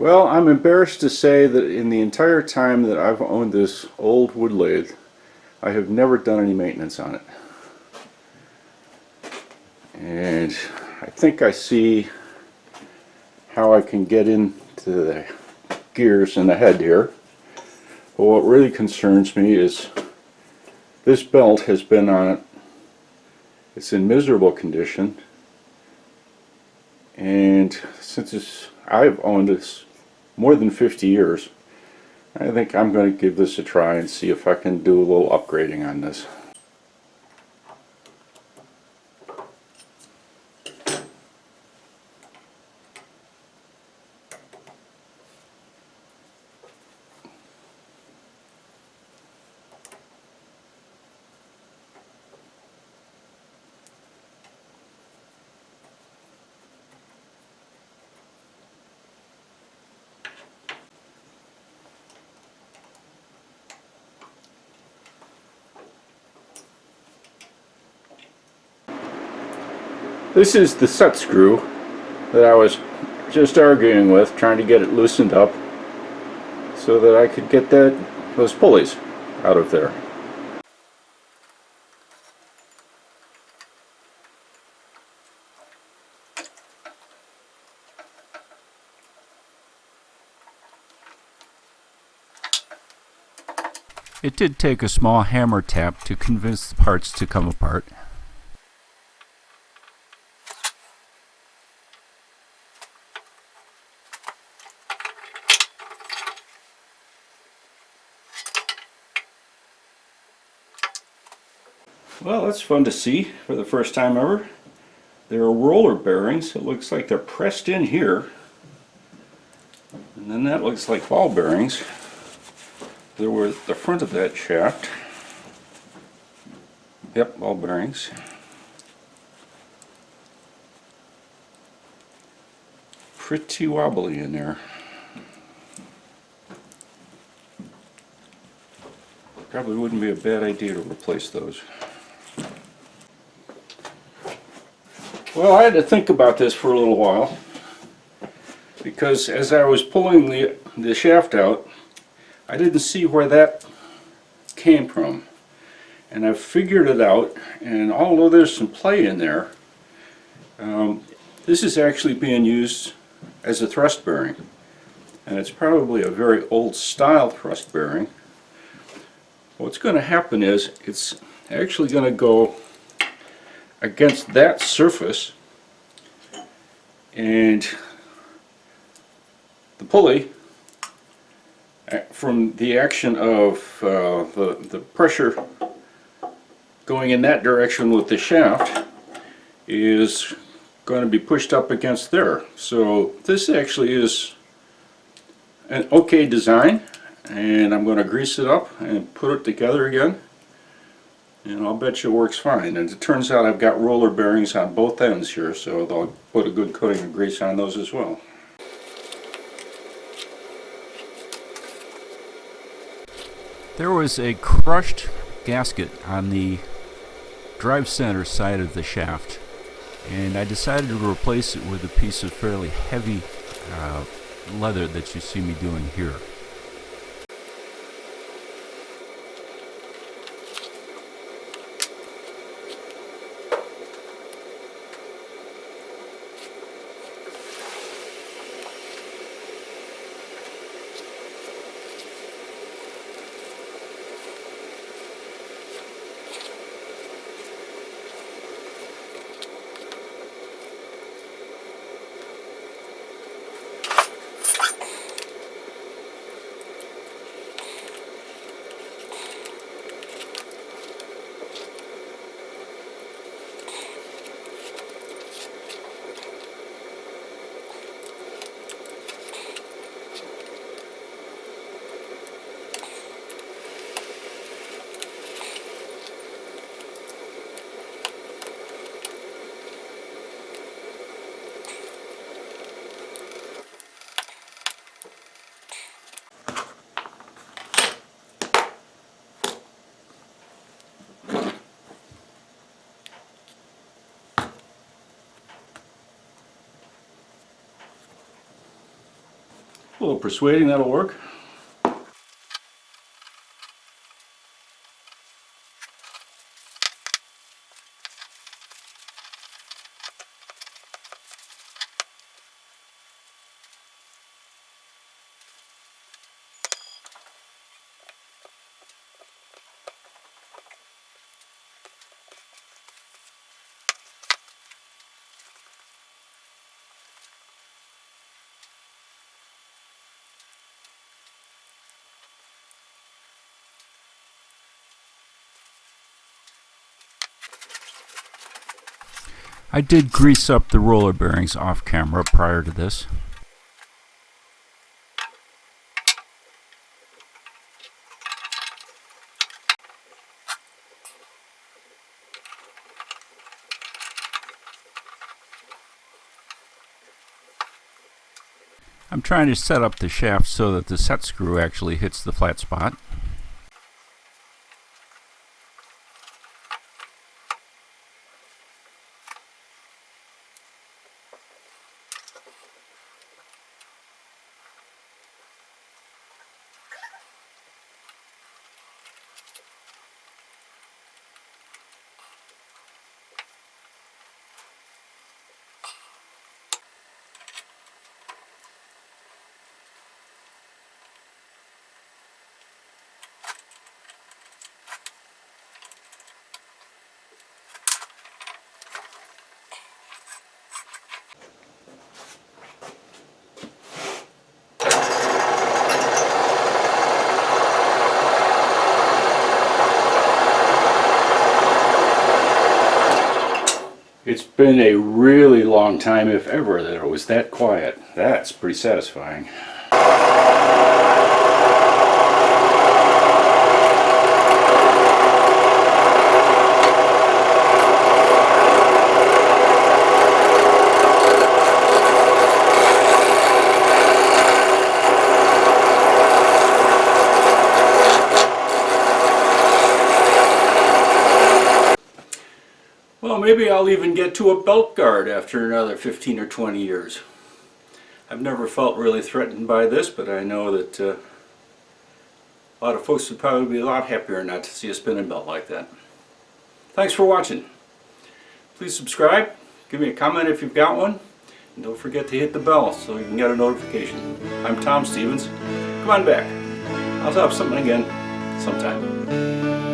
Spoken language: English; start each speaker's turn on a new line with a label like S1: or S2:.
S1: Well, I'm embarrassed to say that in the entire time that I've owned this old wood lathe, I have never done any maintenance on it. And I think I see how I can get into the gears in the head here. But what really concerns me is this belt has been on it. It's in miserable condition. And since I've owned this more than 50 years, I think I'm going to give this a try and see if I can do a little upgrading on this. This is the set screw that I was just arguing with, trying to get it loosened up so that I could get those pulleys out of there.
S2: It did take a small hammer tap to convince the parts to come apart.
S1: Well, that's fun to see for the first time ever. There are roller bearings. It looks like they're pressed in here. And then that looks like ball bearings. There were at the front of that shaft. Yep, ball bearings. Pretty wobbly in there. Probably wouldn't be a bad idea to replace those. Well, I had to think about this for a little while, because as I was pulling the shaft out, I didn't see where that came from. And I've figured it out, and although there's some play in there, this is actually being used as a thrust bearing. And it's probably a very old style thrust bearing. What's going to happen is it's actually going to go against that surface, and the pulley, from the action of the pressure going in that direction with the shaft, is going to be pushed up against there. So this actually is an okay design, and I'm going to grease it up and put it together again, and I'll bet you it works fine. And it turns out I've got roller bearings on both ends here, so they'll put a good coating of grease on those as well.
S2: There was a crushed gasket on the drive center side of the shaft, and I decided to replace it with a piece of fairly heavy leather that you see me doing here.
S1: A little persuading, that'll work.
S2: I did grease up the roller bearings off camera prior to this. I'm trying to set up the shaft so that the set screw actually hits the flat spot. It's been a really long time, if ever, that it was that quiet. That's pretty satisfying. Well, maybe I'll even get to a belt guard after another 15 or 20 years. I've never felt really threatened by this, but I know that a lot of folks would probably be a lot happier not to see a spinning belt like that. Thanks for watching. Please subscribe, give me a comment if you've got one, and don't forget to hit the bell so you can get a notification. I'm Tom Stevens. Come on back. I'll have something again sometime.